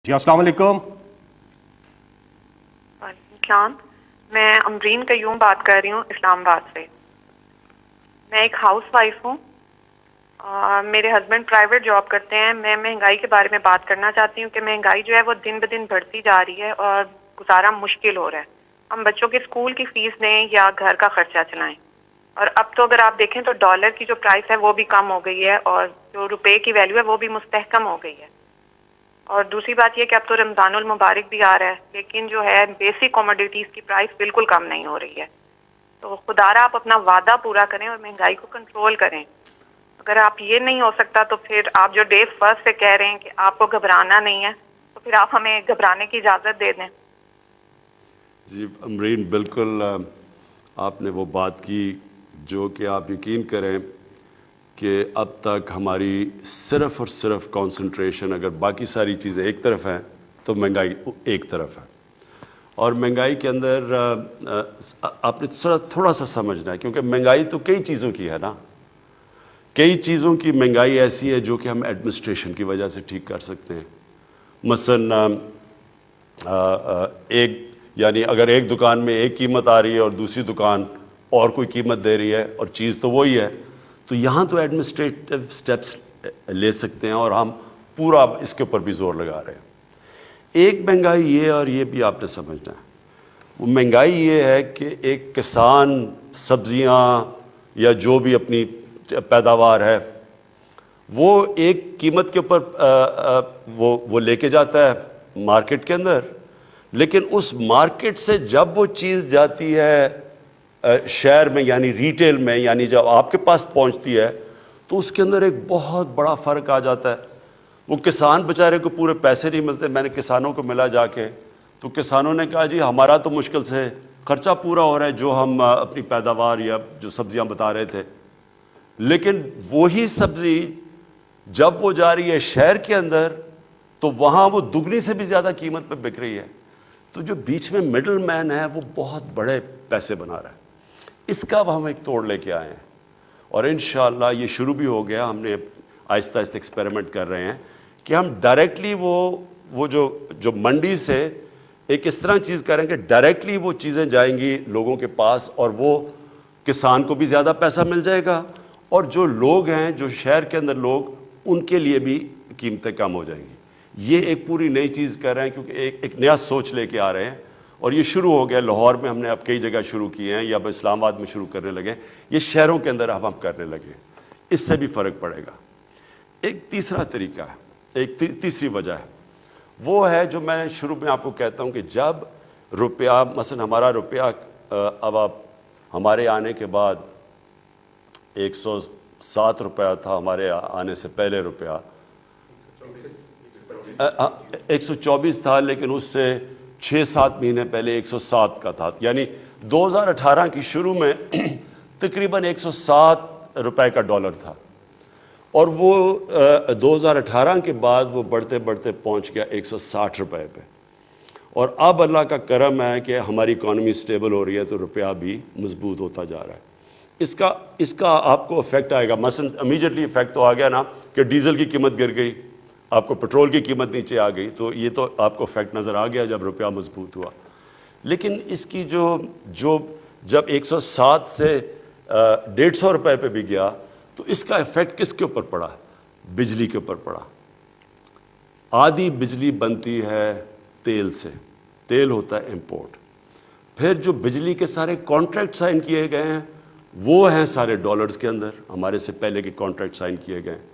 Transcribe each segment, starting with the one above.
جی السلام علیکم. وعلیکم السلام. میں امرین قیوم بات کر رہی ہوں اسلام آباد سے. میں ایک ہاؤس وائف ہوں. میرے ہسبینڈ پرائیویٹ جاب کرتے ہیں. میں مہنگائی کے بارے میں بات کرنا چاہتی ہوں کہ مہنگائی جو ہے وہ دن بدن بڑھتی جا رہی ہے اور گزارا مشکل ہو رہا ہے. ہم بچوں کے اسکول کی فیس دیں یا گھر کا خرچہ چلائیں. اور اب تو اگر آپ دیکھیں تو ڈالر کی جو پرائس ہے وہ بھی کم ہو گئی ہے اور جو روپے کی ویلیو ہے وہ بھی مستحکم ہو گئی ہے. اور دوسری بات یہ کہ اب تو رمضان المبارک بھی آ رہا ہے لیکن جو ہے بیسک کوموڈیٹیز کی پرائس بالکل کم نہیں ہو رہی ہے. تو خدارا آپ اپنا وعدہ پورا کریں اور مہنگائی کو کنٹرول کریں. اگر آپ یہ نہیں ہو سکتا تو پھر آپ جو ڈے فرسٹ سے کہہ رہے ہیں کہ آپ کو گھبرانا نہیں ہے تو پھر آپ ہمیں گھبرانے کی اجازت دے دیں. جی امرین، بالکل آپ نے وہ بات کی جو کہ آپ یقین کریں کہ اب تک ہماری صرف اور صرف کانسنٹریشن اگر باقی ساری چیزیں ایک طرف ہیں تو مہنگائی ایک طرف ہے. اور مہنگائی کے اندر آپ نے تھوڑا سا سمجھنا ہے کیونکہ مہنگائی تو کئی چیزوں کی ہے نا. کئی چیزوں کی مہنگائی ایسی ہے جو کہ ہم ایڈمنسٹریشن کی وجہ سے ٹھیک کر سکتے ہیں. مثلا یعنی اگر ایک دکان میں ایک قیمت آ رہی ہے اور دوسری دکان اور کوئی قیمت دے رہی ہے اور چیز تو وہی ہے تو یہاں تو ایڈمنسٹریٹو سٹیپس لے سکتے ہیں اور ہم پورا اس کے اوپر بھی زور لگا رہے ہیں. ایک مہنگائی یہ اور یہ بھی آپ نے سمجھنا ہے. وہ مہنگائی یہ ہے کہ ایک کسان سبزیاں یا جو بھی اپنی پیداوار ہے وہ ایک قیمت کے اوپر وہ لے کے جاتا ہے مارکیٹ کے اندر، لیکن اس مارکیٹ سے جب وہ چیز جاتی ہے شہر میں یعنی ریٹیل میں یعنی جب آپ کے پاس پہنچتی ہے تو اس کے اندر ایک بہت بڑا فرق آ جاتا ہے. وہ کسان بیچارے کو پورے پیسے نہیں ملتے. میں نے کسانوں کو ملا جا کے تو کسانوں نے کہا جی ہمارا تو مشکل سے خرچہ پورا ہو رہا ہے جو ہم اپنی پیداوار یا جو سبزیاں بتا رہے تھے، لیکن وہی سبزی جب وہ جا رہی ہے شہر کے اندر تو وہاں وہ دگنی سے بھی زیادہ قیمت پہ بک رہی ہے. تو جو بیچ میں مڈل مین ہے وہ بہت بڑے پیسے بنا رہا ہے. اس کا اب ہم ایک توڑ لے کے آئے ہیں اور انشاءاللہ یہ شروع بھی ہو گیا. ہم نے آہستہ آہستہ ایکسپیریمنٹ کر رہے ہیں کہ ہم ڈائریکٹلی وہ جو منڈی سے ایک اس طرح چیز کریں کہ ڈائریکٹلی وہ چیزیں جائیں گی لوگوں کے پاس اور وہ کسان کو بھی زیادہ پیسہ مل جائے گا اور جو لوگ ہیں جو شہر کے اندر لوگ ان کے لیے بھی قیمتیں کم ہو جائیں گی. یہ ایک پوری نئی چیز کر رہے ہیں کیونکہ ایک نیا سوچ لے کے آ رہے ہیں اور یہ شروع ہو گیا. لاہور میں ہم نے اب کئی جگہ شروع کیے ہیں یا اب اسلام آباد میں شروع کرنے لگے. یہ شہروں کے اندر اب ہم کرنے لگے. اس سے بھی فرق پڑے گا. ایک تیسرا طریقہ ہے، ایک تیسری وجہ ہے، وہ ہے جو میں شروع میں آپ کو کہتا ہوں کہ جب روپیہ مثلا ہمارا روپیہ اب آپ ہمارے آنے کے بعد 107 روپیہ تھا. ہمارے آنے سے پہلے روپیہ 124 تھا لیکن اس سے 6-7 مہینے پہلے 107 کا تھا. یعنی 2018 کی شروع میں تقریباً 107 روپے کا ڈالر تھا اور وہ 2018 کے بعد وہ بڑھتے بڑھتے پہنچ گیا 160 روپے پہ. اور اب اللہ کا کرم ہے کہ ہماری اکانومی سٹیبل ہو رہی ہے تو روپیہ بھی مضبوط ہوتا جا رہا ہے. اس کا آپ کو افیکٹ آئے گا. مثلا امیجیٹلی افیکٹ تو آ گیا نا کہ ڈیزل کی قیمت گر گئی، آپ کو پٹرول کی قیمت نیچے آ گئی تو یہ تو آپ کو افیکٹ نظر آ گیا جب روپیہ مضبوط ہوا. لیکن اس کی جب 107 سے 150 روپے پہ بھی گیا تو اس کا افیکٹ کس کے اوپر پڑا؟ بجلی کے اوپر پڑا. آدھی بجلی بنتی ہے تیل سے. تیل ہوتا ہے امپورٹ. پھر جو بجلی کے سارے کانٹریکٹ سائن کیے گئے ہیں وہ ہیں سارے ڈالرز کے اندر. ہمارے سے پہلے کے کانٹریکٹ سائن کیے گئے ہیں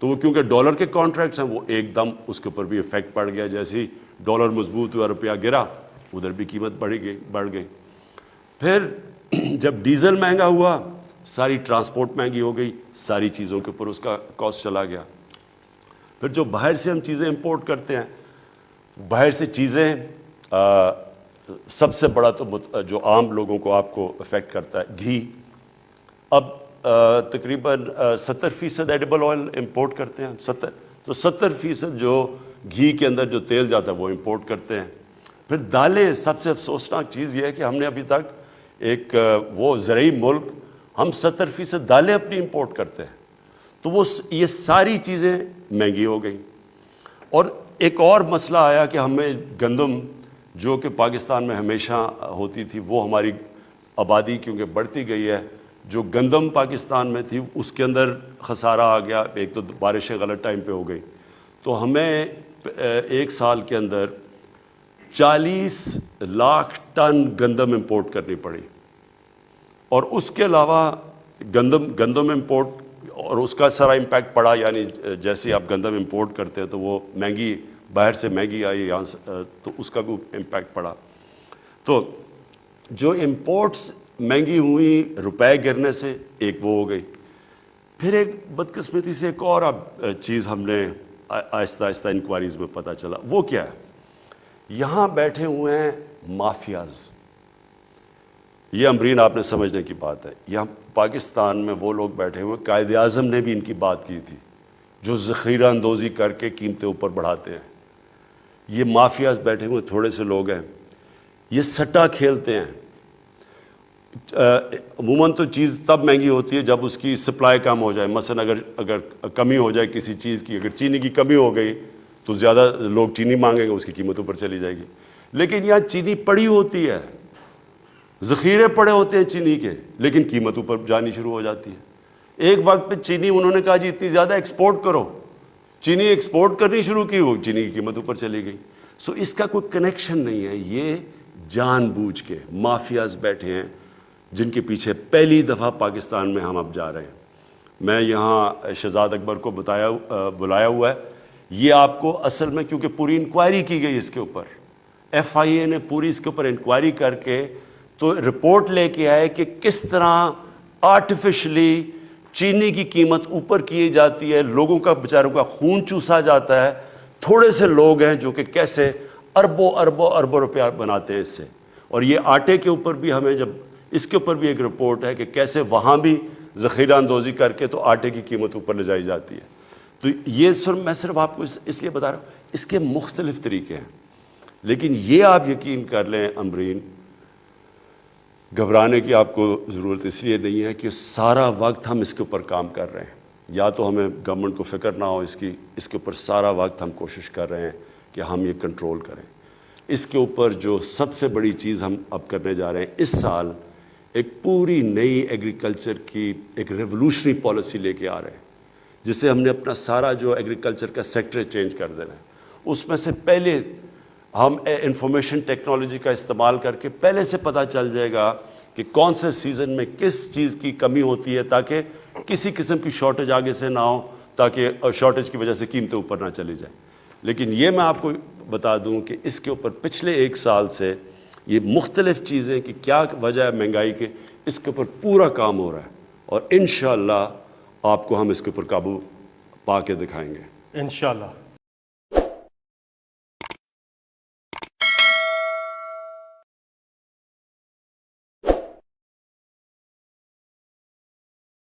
تو وہ کیونکہ ڈالر کے کانٹریکٹس ہیں وہ ایک دم اس کے اوپر بھی افیکٹ پڑ گیا. جیسے ہی ڈالر مضبوط ہوا روپیہ گرا ادھر بھی قیمت بڑھ گئی. پھر جب ڈیزل مہنگا ہوا ساری ٹرانسپورٹ مہنگی ہو گئی، ساری چیزوں کے اوپر اس کا کاسٹ چلا گیا. پھر جو باہر سے ہم چیزیں امپورٹ کرتے ہیں، باہر سے چیزیں سب سے بڑا تو جو عام لوگوں کو آپ کو افیکٹ کرتا ہے گھی. اب تقریباً 70% ایڈیبل آئل امپورٹ کرتے ہیں. 70% جو گھی کے اندر جو تیل جاتا ہے وہ امپورٹ کرتے ہیں. پھر دالیں. سب سے افسوسناک چیز یہ ہے کہ ہم نے ابھی تک ایک وہ زرعی ملک ہم 70% دالیں اپنی امپورٹ کرتے ہیں تو یہ ساری چیزیں مہنگی ہو گئیں. اور ایک اور مسئلہ آیا کہ ہمیں گندم جو کہ پاکستان میں ہمیشہ ہوتی تھی وہ ہماری آبادی کیونکہ بڑھتی گئی ہے، جو گندم پاکستان میں تھی اس کے اندر خسارہ آ گیا. ایک تو بارشیں غلط ٹائم پہ ہو گئی تو ہمیں ایک سال کے اندر 40 لاکھ ٹن گندم امپورٹ کرنی پڑی. اور اس کے علاوہ گندم امپورٹ اور اس کا سارا امپیکٹ پڑا، یعنی جیسے آپ گندم امپورٹ کرتے ہیں تو وہ مہنگی، باہر سے مہنگی آئی یہاں سے، تو اس کا بھی امپیکٹ پڑا. تو جو امپورٹس مہنگی ہوئی روپے گرنے سے ایک وہ ہو گئی. پھر ایک بدقسمتی سے ایک اور اب چیز ہم نے آہستہ آہستہ انکوائریز میں پتہ چلا. وہ کیا ہے؟ یہاں بیٹھے ہوئے ہیں مافیاز. یہ امرین آپ نے سمجھنے کی بات ہے. یہاں پاکستان میں وہ لوگ بیٹھے ہوئے، قائد اعظم نے بھی ان کی بات کی تھی، جو ذخیرہ اندوزی کر کے قیمتیں اوپر بڑھاتے ہیں. یہ مافیاز بیٹھے ہوئے تھوڑے سے لوگ ہیں. یہ سٹا کھیلتے ہیں. عموماً تو چیز تب مہنگی ہوتی ہے جب اس کی سپلائی کم ہو جائے. مثلا اگر کمی ہو جائے کسی چیز کی، اگر چینی کی کمی ہو گئی تو زیادہ لوگ چینی مانگیں گے، اس کی قیمت اوپر چلی جائے گی. لیکن یہاں چینی پڑی ہوتی ہے، ذخیرے پڑے ہوتے ہیں چینی کے، لیکن قیمت اوپر جانی شروع ہو جاتی ہے. ایک وقت پہ چینی انہوں نے کہا جی اتنی زیادہ ایکسپورٹ کرو، چینی ایکسپورٹ کرنی شروع کی، وہ چینی کی قیمت اوپر چلی گئی. سو اس کا کوئی کنیکشن نہیں ہے. یہ جان بوجھ کے مافیاز بیٹھے ہیں جن کے پیچھے پہلی دفعہ پاکستان میں ہم اب جا رہے ہیں. میں یہاں شہزاد اکبر کو بلایا ہوا ہے. یہ آپ کو اصل میں کیونکہ پوری انکوائری کی گئی اس کے اوپر، ایف آئی اے نے پوری اس کے اوپر انکوائری کر کے تو رپورٹ لے کے آئے کہ کس طرح آرٹیفیشلی چینی کی قیمت اوپر کی جاتی ہے، لوگوں کا بیچاروں کا خون چوسا جاتا ہے. تھوڑے سے لوگ ہیں جو کہ کیسے اربوں اربوں اربوں روپیہ بناتے ہیں اس سے. اور یہ آٹے کے اوپر بھی ہمیں جب اس کے اوپر بھی ایک رپورٹ ہے کہ کیسے وہاں بھی ذخیرہ اندوزی کر کے تو آٹے کی قیمت اوپر لے جائی جاتی ہے. تو یہ میں صرف آپ کو اس لیے بتا رہا ہوں، اس کے مختلف طریقے ہیں. لیکن یہ آپ یقین کر لیں امرین، گھبرانے کی آپ کو ضرورت اس لیے نہیں ہے کہ سارا وقت ہم اس کے اوپر کام کر رہے ہیں. یا تو ہمیں گورنمنٹ کو فکر نہ ہو اس کے اوپر سارا وقت ہم کوشش کر رہے ہیں کہ ہم یہ کنٹرول کریں. اس کے اوپر جو سب سے بڑی چیز ہم اب کرنے جا رہے ہیں، اس سال ایک پوری نئی ایگریکلچر کی ایک ریولوشنری پالیسی لے کے آ رہے ہیں، جس سے ہم نے اپنا سارا جو ایگریکلچر کا سیکٹر چینج کر دینا ہے. اس میں سے پہلے ہم انفارمیشن ٹیکنالوجی کا استعمال کر کے پہلے سے پتہ چل جائے گا کہ کون سے سیزن میں کس چیز کی کمی ہوتی ہے، تاکہ کسی قسم کی شارٹیج آگے سے نہ ہو، تاکہ شارٹیج کی وجہ سے قیمتیں اوپر نہ چلی جائیں. لیکن یہ میں آپ کو بتا دوں کہ اس کے اوپر پچھلے ایک سال سے یہ مختلف چیزیں کہ کیا وجہ ہے مہنگائی کے، اس کے اوپر پورا کام ہو رہا ہے. اور انشاءاللہ آپ کو ہم اس کے اوپر قابو پا کے دکھائیں گے انشاءاللہ.